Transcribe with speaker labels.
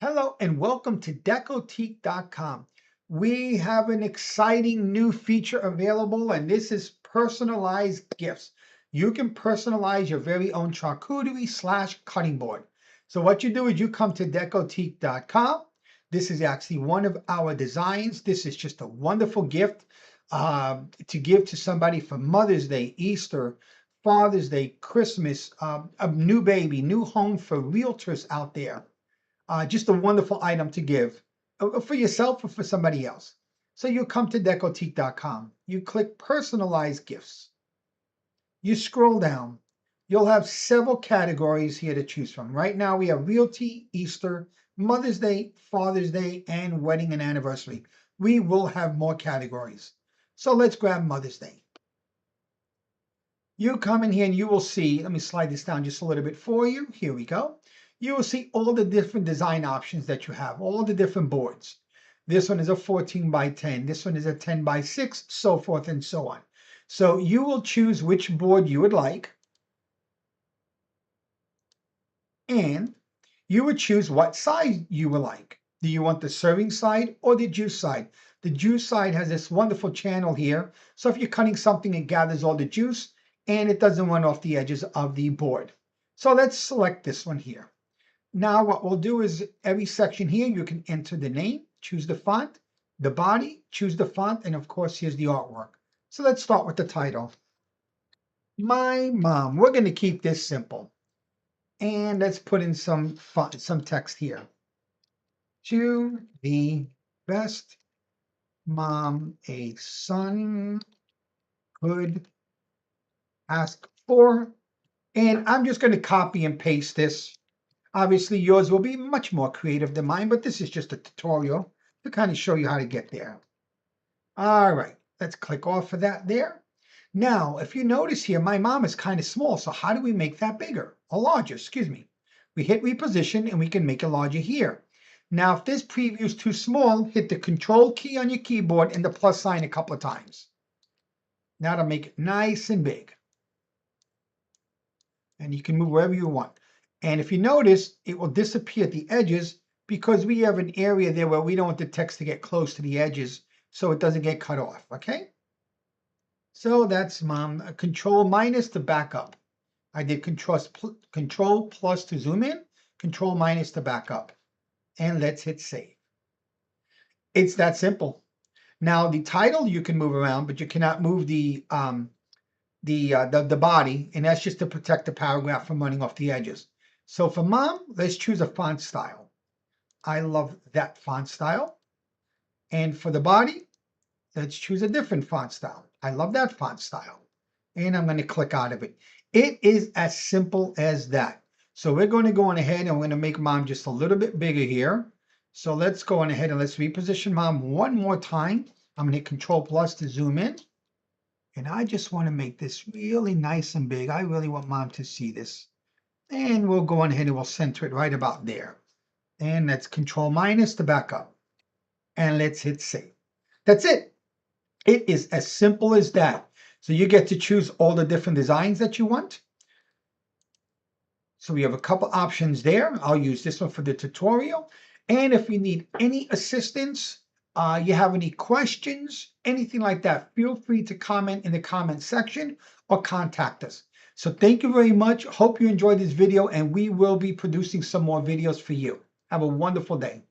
Speaker 1: Hello and welcome to Decotique.com. We have an exciting new feature available, and this is personalized gifts. You can personalize your very own charcuterie / cutting board. So what you do is you come to Decotique.com. This is actually one of our designs. This is just a wonderful gift to give to somebody for Mother's Day, Easter, Father's Day, Christmas, a new baby, new home for realtors out there. Just a wonderful item to give for yourself or for somebody else. So you come to Decotique.com. You click Personalize Gifts. You scroll down. You'll have several categories here to choose from. Right now we have Realty, Easter, Mother's Day, Father's Day, and Wedding and Anniversary. We will have more categories. So let's grab Mother's Day. You come in here and you will see, let me slide this down just a little bit for you. Here we go. You will see all the different design options that you have, all the different boards. This one is a 14 by 10. This one is a 10 by 6, so forth and so on. So you will choose which board you would like. And you would choose what size you would like. Do you want the serving side or the juice side? The juice side has this wonderful channel here. So if you're cutting something, it gathers all the juice and it doesn't run off the edges of the board. So let's select this one here. Now what we'll do is every section here, you can enter the name, choose the font, the body, choose the font, and of course, here's the artwork. So let's start with the title. My mom. We're going to keep this simple. And let's put in some font, some text here. To the best mom a son could ask for. And I'm just going to copy and paste this. Obviously, yours will be much more creative than mine, but this is just a tutorial to kind of show you how to get there. All right, let's click off of that there. Now, if you notice here, my mom is kind of small, so how do we make that bigger or larger? Excuse me. We hit reposition and we can make it larger here. Now, if this preview is too small, hit the Control key on your keyboard and the plus sign a couple of times. Now to make it nice and big. And you can move wherever you want. And if you notice, it will disappear at the edges because we have an area there where we don't want the text to get close to the edges so it doesn't get cut off, okay? So that's mom. Control minus to back up. I did control plus to zoom in, control minus to back up. And let's hit save. It's that simple. Now the title you can move around, but you cannot move the body, and that's just to protect the paragraph from running off the edges. So for mom, let's choose a font style. I love that font style. And for the body, let's choose a different font style. I love that font style. And I'm going to click out of it. It is as simple as that. So we're going to go on ahead and we're going to make mom just a little bit bigger here. So let's go on ahead and let's reposition mom one more time. I'm going to hit Control plus to zoom in. And I just want to make this really nice and big. I really want mom to see this. And we'll go on ahead and we'll center it right about there. And let's Control minus to back up. And let's hit save. That's it. It is as simple as that. So you get to choose all the different designs that you want. So we have a couple options there. I'll use this one for the tutorial. And if you need any assistance, you have any questions, anything like that, feel free to comment in the comment section or contact us. So thank you very much. Hope you enjoyed this video, and we will be producing some more videos for you. Have a wonderful day.